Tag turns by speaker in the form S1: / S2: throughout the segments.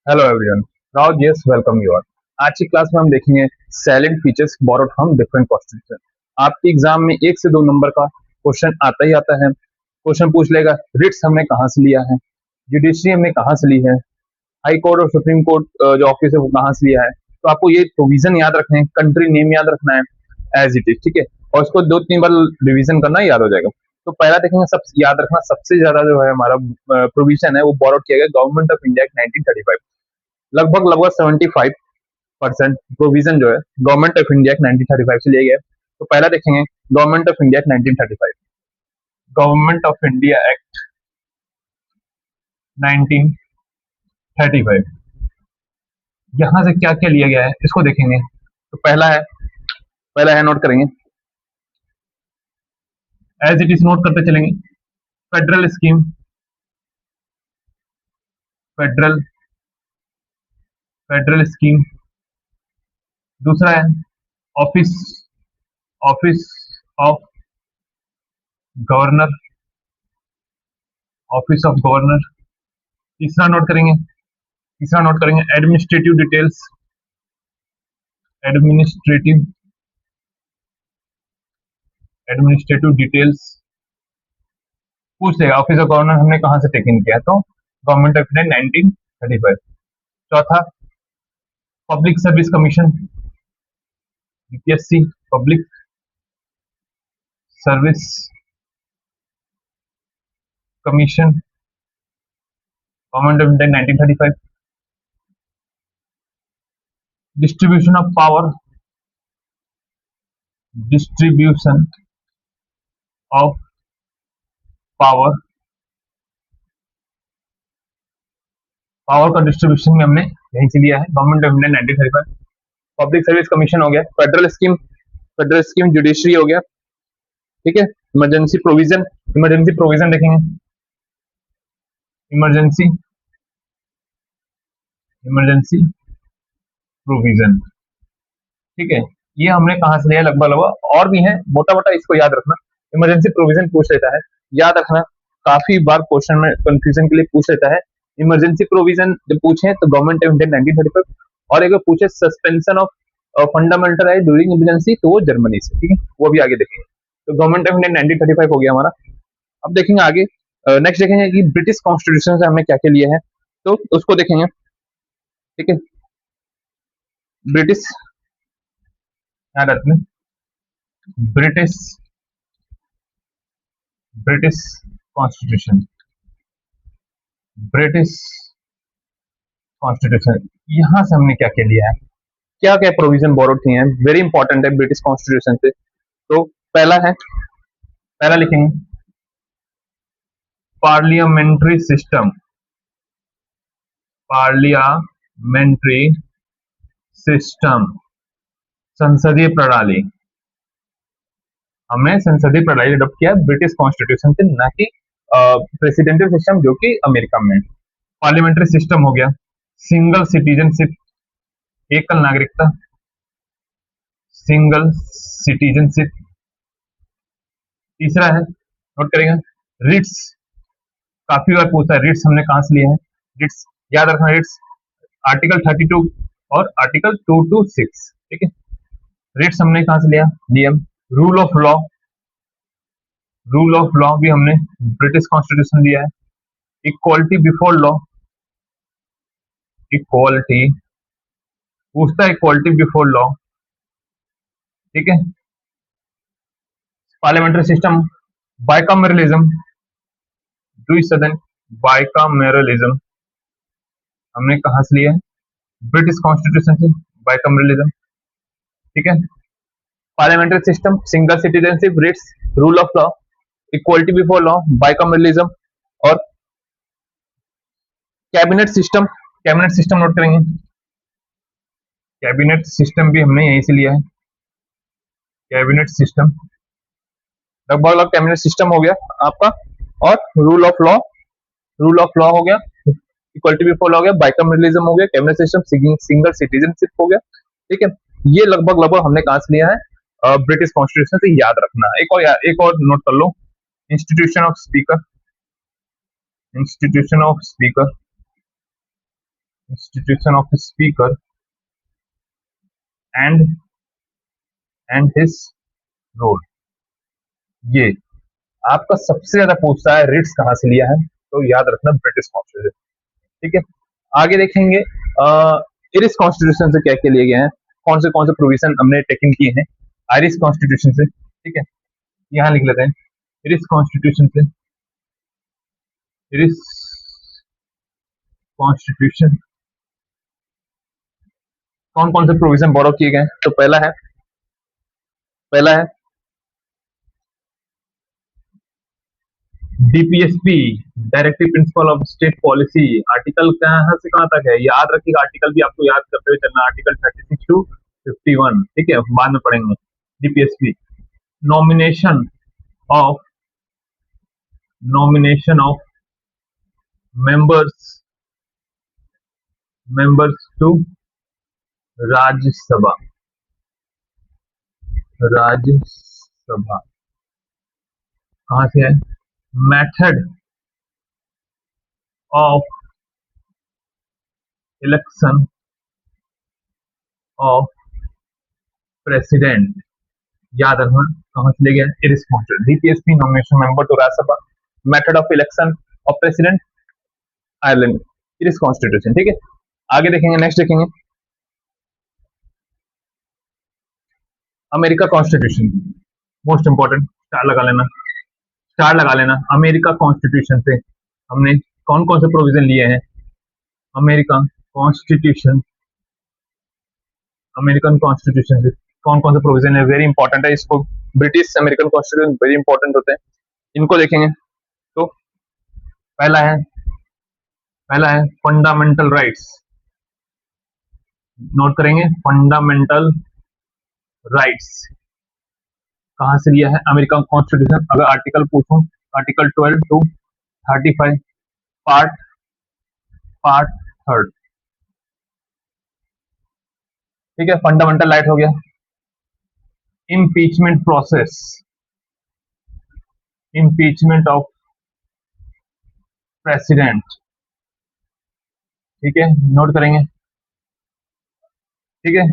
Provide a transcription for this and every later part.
S1: Hello everyone, now yes welcome you all. आज की class में हम देखेंगे salient features borrowed from different constitution. आपके एग्जाम में 1 से 2 नंबर का क्वेश्चन आता ही आता है। क्वेश्चन पूछ लेगा रिट्स हमने कहाँ से लिया है, जुडिशरी हमने कहाँ से ली है, हाई कोर्ट और सुप्रीम कोर्ट जो ऑफिस है वो कहाँ से लिया है। तो आपको ये प्रोविजन याद रखना है, कंट्री नेम याद रखना है एज इट इज, ठीक है। और उसको 2-3 बार रिवीजन करना याद हो जाएगा। तो पहला देखेंगे, सब याद रखना, सबसे ज्यादा जो है हमारा प्रोविजन है वो बोरोड किया गया गवर्नमेंट ऑफ इंडिया 1935। लगभग लगभग 75% प्रोविजन जो है गवर्नमेंट ऑफ इंडिया 1935 से लिए गए। तो पहला देखेंगे government of India 1935, government of India act 1935। यहाँ से क्या क्या लिया गया है इसको देखेंगे। तो पहला है नोट करेंगे, एज इट इज नोट करते चलेंगे। Federal scheme, federal federal scheme. दूसरा है office office of governor, office of governor. तीसरा नोट करेंगे तीसरा नोट करेंगे administrative details, administrative administrative details. पूछ लेगा ऑफिस ऑफ गवर्नर हमने कहाँ से टेकन किया, तो गवर्नमेंट ऑफ इंडिया 1935। चौथा public service commission, UPSC, public service commission, government of India 1935। Distribution of power, distribution of power, power का डिस्ट्रीब्यूशन में हमने यहीं से लिया है, government of India 1935। Public service commission हो गया, फेडरल स्कीम जुडिशरी हो गया, ठीक है। इमरजेंसी प्रोविजन देखेंगे, इमरजेंसी इमरजेंसी प्रोविजन, ठीक है। ये हमने कहाँ से लिया, लगभग लगभग और भी है, मोटा मोटा इसको याद रखना। इमरजेंसी प्रोविजन पूछ लेता है, याद रखना, काफी बार क्वेश्चन में कंफ्यूजन के लिए पूछ लेता है। इमरजेंसी प्रोविजन जब पूछे तो गवर्नमेंट ऑफ इंडिया 1935, और एक पूछे suspension of fundamental right during emergency, तो वो जर्मनी से, ठीक है, वो भी आगे देखेंगे। तो गवर्नमेंट ऑफ इंडिया 1935 हो गया हमारा। अब देखेंगे आगे, नेक्स्ट देखेंगे कि ब्रिटिश कॉन्स्टिट्यूशन से हमने क्या क्या लिया है, तो उसको देखेंगे, ठीक है। ब्रिटिश, याद रखना, British British constitution, British constitution, यहां से हमने क्या क्या लिया है, क्या क्या प्रोविजन बोरोड किए हैं, वेरी इंपॉर्टेंट है ब्रिटिश कॉन्स्टिट्यूशन से। तो पहला लिखेंगे पार्लियामेंट्री सिस्टम, पार्लियामेंट्री सिस्टम, संसदीय प्रणाली। हमने संसदीय प्रणाली अडॉप्ट किया ब्रिटिश कॉन्स्टिट्यूशन से, ना कि प्रेसिडेंशियल सिस्टम जो कि अमेरिका में। पार्लियामेंट्री सिस्टम हो गया, सिंगल सिटीजनशिप, एकल नागरिकता, सिंगल सिटीजनशिप। तीसरा है, नोट करेंगे, रिट्स, काफी बार पूछा है रिट्स हमने कहां से लिए हैं। रिट्स याद रखना, रिट्स आर्टिकल 32 और आर्टिकल 226, ठीक है। रिट्स हमने कहां से लिया, नियम। Rule of law, rule of law भी हमने ब्रिटिश कॉन्स्टिट्यूशन दिया है। इक्वालिटी बिफोर लॉ, इक्वालिटी पूछता है, इक्वालिटी बिफोर लॉ, ठीक है। पार्लियामेंट्री सिस्टम, बाइकामेरलिज्म, द्विसदन बाइकामेरलिज्म हमने कहां से लिया है, ब्रिटिश कॉन्स्टिट्यूशन से, बाइकामेरलिज्म, ठीक है। Parliamentary system, single citizenship, writs, rule of law, equality before law, bicameralism और कैबिनेट सिस्टम नोट करेंगे। कैबिनेट सिस्टम भी हमने यहीं से लिया है, कैबिनेट सिस्टम, लगभग लगभग कैबिनेट सिस्टम हो गया आपका। और रूल ऑफ लॉ हो गया, इक्वालिटी बिफोर लॉ हो गया, बाइकामेरलिज्म हो गया, कैबिनेट सिस्टम, सिंगल सिटीजनशिप हो गया, ठीक है। ये लगभग लगभग हमने कहां से लिया है, ब्रिटिश कॉन्स्टिट्यूशन से, याद रखना। एक और नोट कर लो, institution of speaker, institution of speaker, institution of speaker and his role. ये आपका सबसे ज्यादा पूछता है रिट्स कहाँ से लिया है, तो याद रखना ब्रिटिश कॉन्स्टिट्यूशन। ठीक है, आगे देखेंगे इरिश कॉन्स्टिट्यूशन से क्या क्या लिए गए हैं, कौन से प्रोविजन हमने टेकन किए हैं आयरिश कॉन्स्टिट्यूशन से। ठीक है, यहाँ लिख लेते हैं इरिश कॉन्स्टिट्यूशन से, इरिश कॉन्स्टिट्यूशन कौन से प्रोविजन बोरो किए गए हैं, तो पहला है DPSP, directive principle of state policy. Article कहां से कहां तक है याद रखिएगा, आर्टिकल भी आपको याद करते हुए चलना, आर्टिकल 36 टू 51। ठीक है, बाद में पढ़ेंगे। DPSP, nomination of members to Rajya Sabha, कहां से है, method of election of president, याद रखना कहां से ले गया, irresponsible. DPSP, nomination member to Rajya Sabha, method of election of president, Ireland, Irish constitution. ठीक है, आगे देखेंगे, नेक्स्ट देखेंगे America constitution, most important, star लगा लेना। अमेरिका कॉन्स्टिट्यूशन से हमने कौन कौन से प्रोविजन लिए हैं, अमेरिकन कॉन्स्टिट्यूशन से कौन कौन से प्रोविजन है, वेरी इंपॉर्टेंट है। इसको British American constitution very important होते हैं, इनको देखेंगे। तो पहला है फंडामेंटल राइट्स, नोट करेंगे, फंडामेंटल राइट्स कहां से लिया है, अमेरिकन कॉन्स्टिट्यूशन। अगर आर्टिकल पूछूं, आर्टिकल 12 टू 35, पार्ट थर्ड। ठीक है, फंडामेंटल राइट हो गया। Impeachment process, impeachment of president. ठीक है, नोट करेंगे। ठीक है,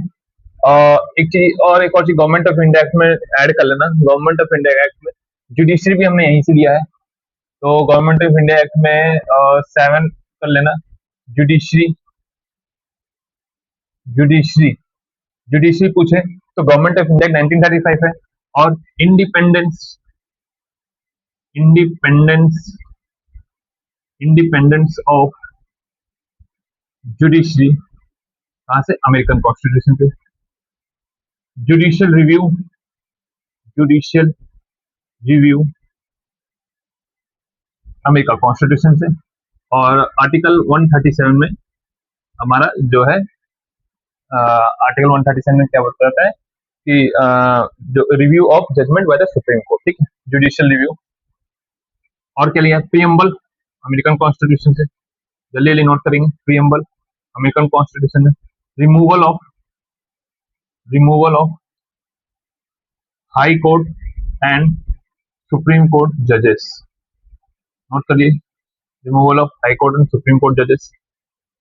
S1: एक और चीज गवर्नमेंट ऑफ इंडिया एक्ट में ऐड कर लेना, गवर्नमेंट ऑफ इंडिया एक्ट में जुडिशरी भी हमने यहीं से लिया है, तो गवर्नमेंट ऑफ इंडिया एक्ट में 7 कर लेना, जुडिशरी पूछे तो गवर्नमेंट ऑफ इंडिया 1935 है, और इंडिपेंडेंस ऑफ जुडिशरी कहां से, अमेरिकन कॉन्स्टिट्यूशन से। जुडिशियल रिव्यू अमेरिका कॉन्स्टिट्यूशन से, और आर्टिकल 137 में हमारा जो है, आर्टिकल 137 में क्या बताता है कि जो review of judgement by the supreme court. ठीक है, जुडिशियल रिव्यू। और क्या लिया, प्रीएम्बल अमेरिकन कॉन्स्टिट्यूशन से, जल्दी नोट करेंगे, प्रीएम्बल अमेरिकन कॉन्स्टिट्यूशन में। Removal of high court and supreme court जजेस, नोट करिए, removal of high court and supreme court जजेस।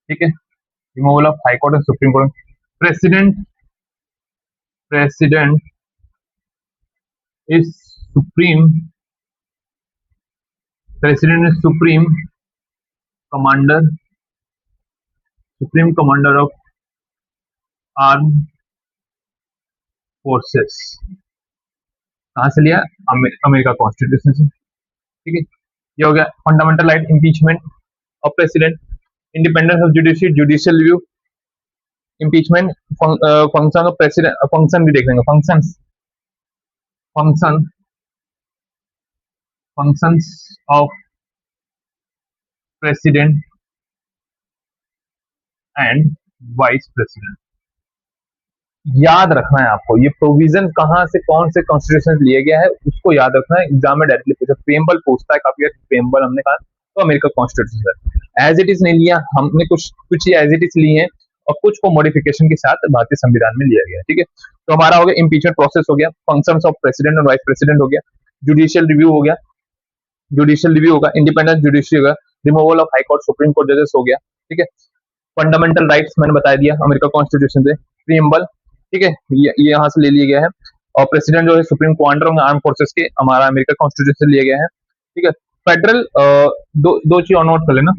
S1: ठीक है, removal of high court and supreme court. President is supreme commander of arm forces, कहां से लिया, America constitution से। ठीक है, ये हो गया fundamental right, impeachment of president, independence of judicial review, impeachment, function of president, function भी देख लेंगे, functions of president and vice president. याद रखना है आपको, ये प्रोविजन कहां से कौन से कॉन्स्टिट्यूशन लिए गया है उसको याद रखना है, एग्जाम में डायरेक्टली पूछा, प्रेम्बल पूछता है काफी, प्रेम्बल हमने कहा तो America constitution as it is नहीं लिया हमने, कुछ एज इट इज लिए हैं और कुछ को मॉडिफिकेशन के साथ भारतीय संविधान में लिया गया। ठीक है, तो हमारा हो गया इम्पीचमेंट प्रोसेस हो गया, फंक्शंस ऑफ प्रेसिडेंट और वाइस प्रेसिडेंट हो गया, जुडिशियल रिव्यू हो गया, होगा, इंडिपेंडेंट जुडिशरी होगा, removal of high court supreme court जजेस हो गया। ठीक है, फंडामेंटल राइट्स मैंने बता दिया अमेरिका कॉन्स्टिट्यूशन से, प्रीएम्बल, ठीक है, ये यहाँ से ले लिया गया है। और प्रेसिडेंट जो है सुप्रीम कमांडर होंगे आर्म फोर्सेस के, हमारा अमेरिका कॉन्स्टिट्यूशन से लिया गया है, ठीक है। फेडरल दो चीज और नोट कर लेना,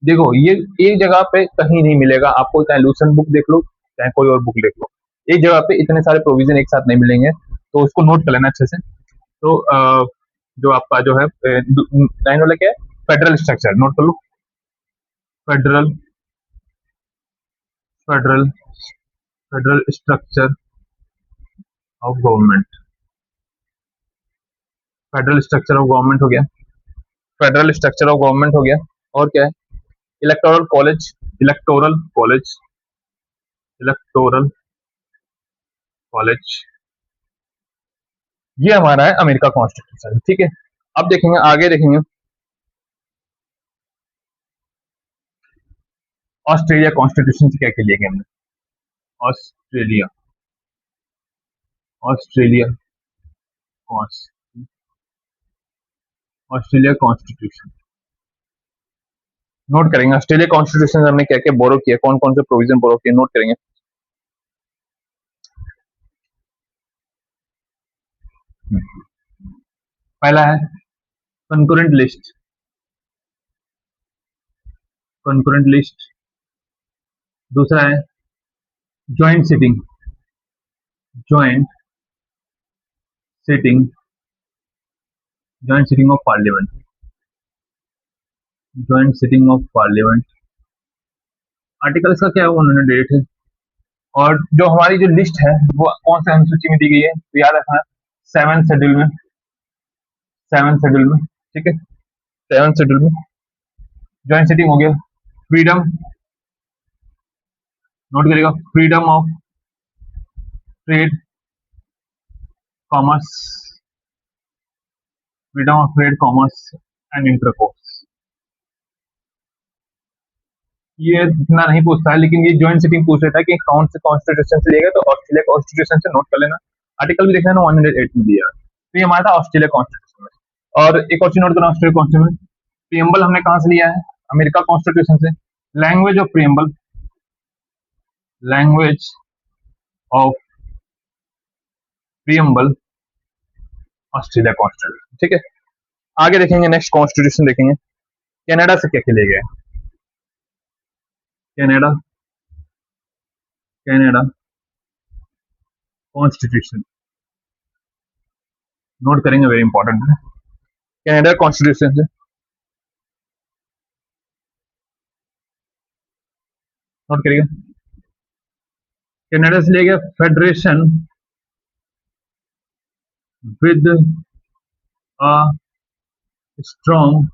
S1: देखो ये एक जगह पे कहीं नहीं मिलेगा आपको, चाहे लूसेंट बुक देख लो चाहे कोई और बुक देख लो, एक जगह पे इतने सारे प्रोविजन एक साथ नहीं मिलेंगे, तो उसको नोट कर लेना अच्छे से। तो जो आपका जो है लाइन वाला क्या है, फेडरल स्ट्रक्चर नोट कर लो, federal federal federal structure of government, federal structure of government हो गया, फेडरल स्ट्रक्चर ऑफ गवर्नमेंट हो गया। और क्या है, electoral college, electoral college, electoral college, ये हमारा है अमेरिका कॉन्स्टिट्यूशन, ठीक है। अब देखेंगे आगे, देखेंगे ऑस्ट्रेलिया कॉन्स्टिट्यूशन से क्या क्या लिया गया हमने, Australia, Australia Australia constitution note करेंगे, ऑस्ट्रेलिया कॉन्स्टिट्यूशन से हमने क्या क्या बोरो किया, कौन कौन से प्रोविजन बोरो किए, नोट करेंगे। पहला है कंकरेंट लिस्ट, कंकरेंट लिस्ट। दूसरा है joint sitting, joint sitting, joint sitting of parliament, joint sitting of parliament. Articles का क्या है, उन्होंने डेट है। और जो हमारी जो लिस्ट है वो कौन से अनुसूची में दी गई है, तो याद रखना 7 शेड्यूल में, 7 शेड्यूल में, ठीक है, 7 शेड्यूल में। ज्वाइंट सिटिंग हो गया, फ्रीडम नोट करेगा, freedom of trade, commerce, freedom of trade, commerce and intercourse. ये इतना नहीं पूछता है, लेकिन ये ज्वाइंट सिटिंग पूछ लेता है कि कौन से कॉन्स्टिट्यूशन से लिएगा, तो ऑस्ट्रेलिया कॉन्स्टिट्यूशन से नोट कर लेना। आर्टिकल भी देखना ना 108 में दिया, तो ये हमारा था ऑस्ट्रेलिया कॉन्स्टिट्यूशन में। और एक और चीज नोट करना ऑस्ट्रेलिया कॉन्स्टिट्यूशन, प्रीएम्बल हमने कहां से लिया है, अमेरिका कॉन्स्टिट्यूशन से। Language of preamble, language of preamble Australia constitution, ठीक है। आगे देखेंगे, नेक्स्ट कॉन्स्टिट्यूशन देखेंगे, कनाडा से क्या क्या ले गए, कनाडा, कनाडा कॉन्स्टिट्यूशन नोट करेंगे, वेरी इंपॉर्टेंट है। कनाडा कॉन्स्टिट्यूशन से नोट करिएगा, कनाडा से ले गया federation with a strong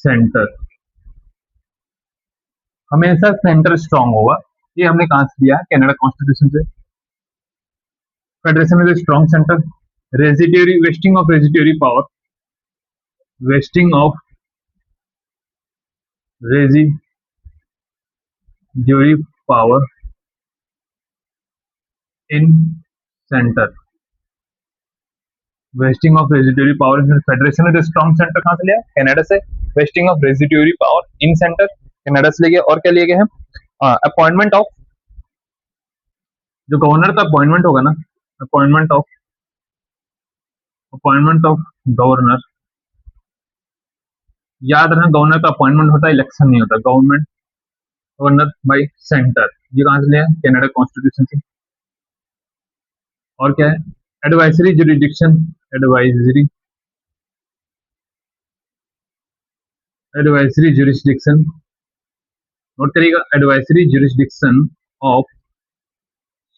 S1: centre, हमेशा सेंटर स्ट्रॉन्ग होगा, ये हमने कहां से लिया है, कनाडा कॉन्स्टिट्यूशन से। Federation with strong centre, residuary, wasting of residuary power, wasting of residuary power in centre, wasting of residuary power in federation with strong centre कहां से लिया, कनाडा से। Wasting of residuary power in centre, Canada से ले गया। और क्या लिए गए हैं, अपॉइंटमेंट ऑफ, जो गवर्नर का अपॉइंटमेंट होगा ना, अपॉइंटमेंट ऑफ गवर्नर, याद रखना गवर्नर का अपॉइंटमेंट होता है, इलेक्शन नहीं होता, गवर्नमेंट गवर्नर बाय सेंटर, ये कहां से लिया है, कनाडा कॉन्स्टिट्यूशन से। और क्या है, advisory jurisdiction, advisory, advisory jurisdiction note करिएगा, advisory jurisdiction of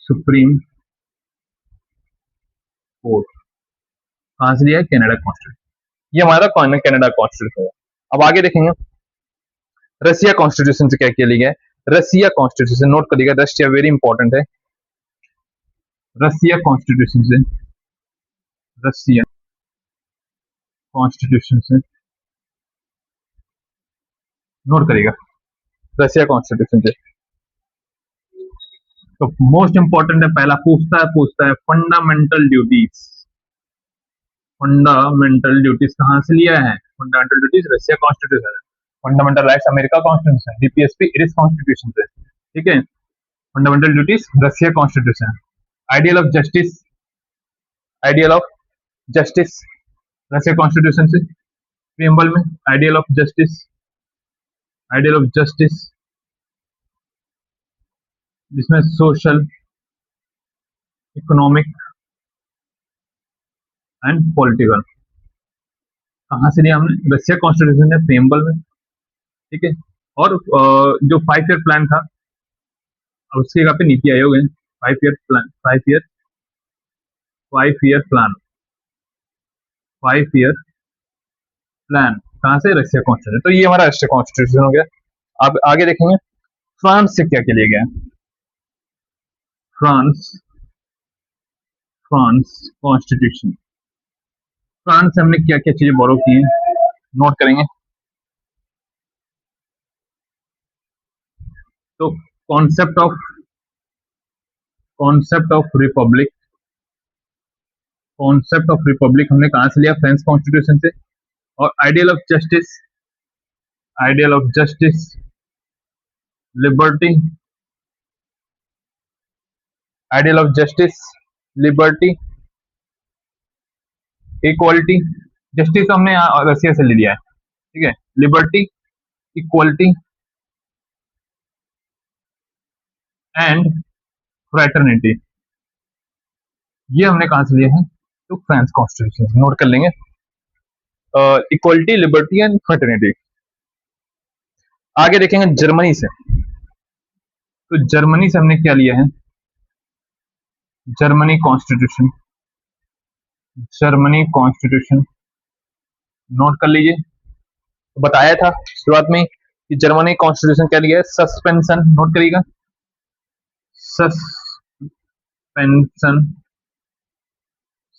S1: supreme court, कहां से लिया है, कनाडा कॉन्स्टिट्यूशन, ये हमारा कनाडा कॉन्स्टिट्यूशन है। अब आगे देखेंगे रसिया कॉन्स्टिट्यूशन से क्या किया लिया है, रसिया कॉन्स्टिट्यूशन नोट करिएगा, रशिया वेरी इंपॉर्टेंट है, रसिया कॉन्स्टिट्यूशन से, रसिया कॉन्स्टिट्यूशन से नोट करिएगा, रसिया कॉन्स्टिट्यूशन से। तो मोस्ट इंपॉर्टेंट है, पहला पूछता है फंडामेंटल ड्यूटीज, फंडामेंटल ड्यूटीज कहां से लिया है, फंडामेंटल ड्यूटीज रसिया कॉन्स्टिट्यूशन है। Fundamental rights America constitution, DPSP iris constitution से, ठीक है। Fundamental duties Russia constitution, ideal of justice, ideal of justice Russia constitution से, प्रीएम्बल में ideal of justice, ideal of justice जिसमें सोशल, इकोनॉमिक एंड पॉलिटिकल, कहाँ से लिया हमने, रशिया कॉन्स्टिट्यूशन है प्रीएम्बल में, ठीक है। और जो 5 ईयर प्लान था, अब उसकी जगह पे नीति आयोग है, 5 year plan, 5 year plan, 5 year plan कहाँ से, रशिया कॉन्स्टिट्यूशन। तो ये हमारा रशिया कॉन्स्टिट्यूशन हो गया। अब आगे देखेंगे फ्रांस से क्या क्या लिया गया है। फ्रांस, फ्रांस कॉन्स्टिट्यूशन, फ्रांस से हमने क्या क्या चीजें बोरो की हैं, नोट करेंगे। तो concept of Republic, concept of Republic हमने कहां से लिया, फ्रेंच कॉन्स्टिट्यूशन से। और ideal of justice, ideal of justice, liberty, ideal of justice, liberty, equality, justice हमने रशिया से ले लिया है, ठीक है। लिबर्टी, इक्वालिटी एंड फ्रेटर्निटी, ये हमने कहां से लिया है, तो फ्रांस कॉन्स्टिट्यूशन से, नोट कर लेंगे। Equality, liberty and fraternity. आगे देखेंगे जर्मनी से। तो जर्मनी से हमने क्या लिया है, Germany constitution, Germany constitution note कर लीजिए। तो बताया था शुरुआत में कि जर्मनी कॉन्स्टिट्यूशन क्या लिया है, सस्पेंशन, नोट करिएगा, suspension,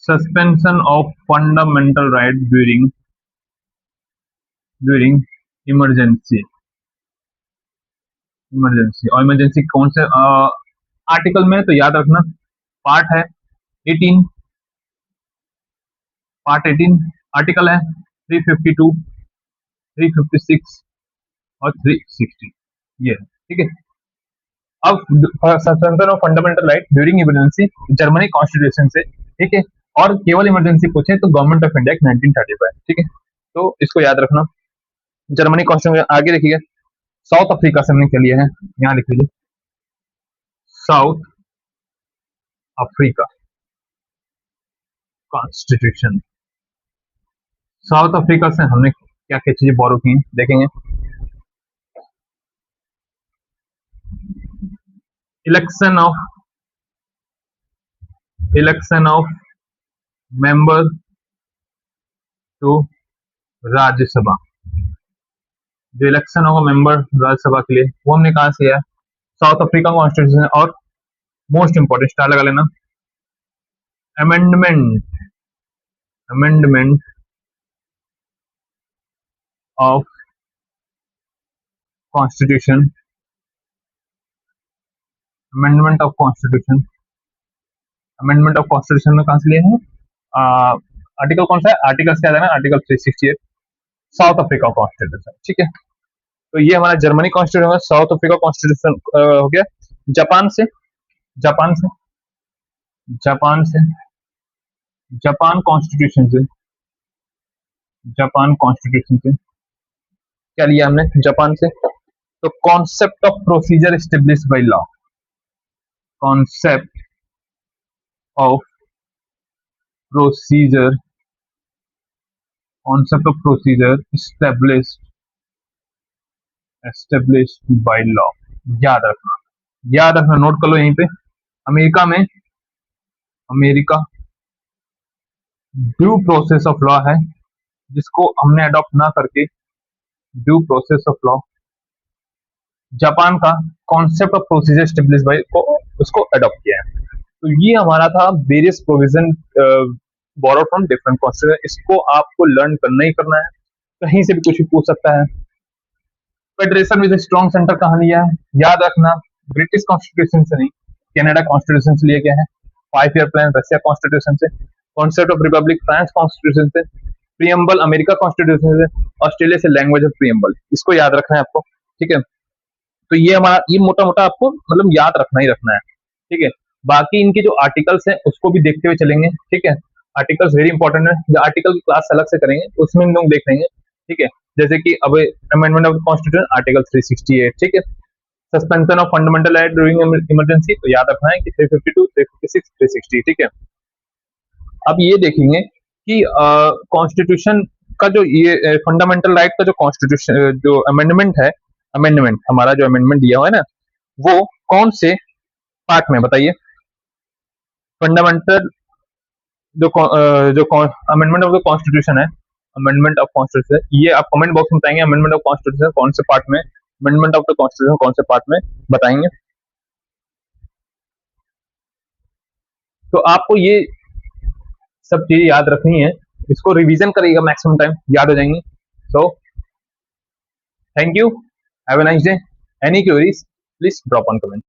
S1: suspension of fundamental right during emergency, emergency. और इमरजेंसी कौन से आर्टिकल में, तो याद रखना पार्ट है 18, पार्ट 18 आर्टिकल है 352, 356 और 360, ये है, ठीक है। अब suspension of fundamental right during emergency Germany constitution से, ठीक है। और केवल इमरजेंसी पूछे तो गवर्नमेंट ऑफ इंडिया 1935, ठीक है। तो इसको याद रखना, जर्मनी कॉन्स्टिट्यूशन। आगे देखिए साउथ अफ्रीका से हमने क्या लिया है, यहाँ लिख लीजिए, South Africa constitution. South Africa से हमने क्या क्या चीजें बोरो की हैं, देखेंगे। Election of member to Rajya Sabha, जो इलेक्शन होगा मेंबर राज्यसभा के लिए, वो हमने कहा से लिया, साउथ अफ्रीका कॉन्स्टिट्यूशन। और मोस्ट इंपोर्टेंट स्टार लगा लेना, amendment, amendment of constitution, amendment of constitution, amendment of constitution में कहां से लिए हैं, आर्टिकल कौन सा है, आर्टिकल क्या है, आर्टिकल 368, साउथ अफ्रीका कॉन्स्टिट्यूशन, ठीक है। तो ये हमारा Germany constitution, South Africa constitution हो गया। जापान से, जापान से, जापान से, जापान कॉन्स्टिट्यूशन से, जापान कॉन्स्टिट्यूशन से क्या लिया हमने जापान से, तो concept of procedure establish by law, concept of procedure, concept of procedure established by law, याद रखना, याद रखना, नोट कर लो यहीं पे। अमेरिका में, America due process of law है, जिसको हमने अडॉप्ट ना करके due process of law, Japan का concept of procedure establish by को उसको अडॉप्ट किया है। तो ये हमारा था various provision borrow from different constitution. इसको आपको लर्न करना ही करना है, कहीं से भी कुछ भी पूछ सकता है। फेडरेशन विद स्ट्रॉन्ग सेंटर कहाँ लिया है, याद रखना, ब्रिटिश कॉन्स्टिट्यूशन से नहीं, कनाडा कॉन्स्टिट्यूशन से लिया गया है। 5 ईयर प्लान रशिया कॉन्स्टिट्यूशन से, concept of Republic France constitution से, प्रियम्बल अमेरिका कॉन्स्टिट्यूशन से, ऑस्ट्रेलिया से लैंग्वेज ऑफ प्रियम्बल, इसको याद रखना है आपको। ठीक है, तो ये हमारा ये मोटा मोटा आपको मतलब याद रखना ही रखना है। ठीक है, बाकी इनके जो आर्टिकल्स हैं उसको भी देखते हुए चलेंगे। ठीक है, आर्टिकल्स वेरी इंपॉर्टेंट है, जो आर्टिकल की क्लास अलग से करेंगे उसमें हम लोग देख लेंगे। ठीक है, जैसे कि अब अमेंडमेंट ऑफ कॉन्स्टिट्यूशन आर्टिकल 368। ठीक है, suspension of fundamental right during emergency, तो याद रखना है कि 352, 356, 360। ठीक है, अब ये देखेंगे कि कॉन्स्टिट्यूशन का जो ये फंडामेंटल राइट का जो कॉन्स्टिट्यूशन जो अमेंडमेंट है, अमेंडमेंट हमारा जो अमेंडमेंट दिया हुआ है ना, वो कौन से पार्ट में बताइए। फंडामेंटल जो जो अमेंडमेंट ऑफ द कॉन्स्टिट्यूशन है, अमेंडमेंट ऑफ कॉन्स्टिट्यूशन, ये आप कमेंट बॉक्स में बताएंगे अमेंडमेंट ऑफ कॉन्स्टिट्यूशन कौन से पार्ट में, अमेंडमेंट ऑफ द कॉन्स्टिट्यूशन कौन से पार्ट में बताएंगे। तो आपको ये सब चीजें याद रखनी है, इसको रिवीजन करिएगा, मैक्सिमम टाइम याद हो जाएंगी। So thank you, have a nice day. Any queries please drop on comment.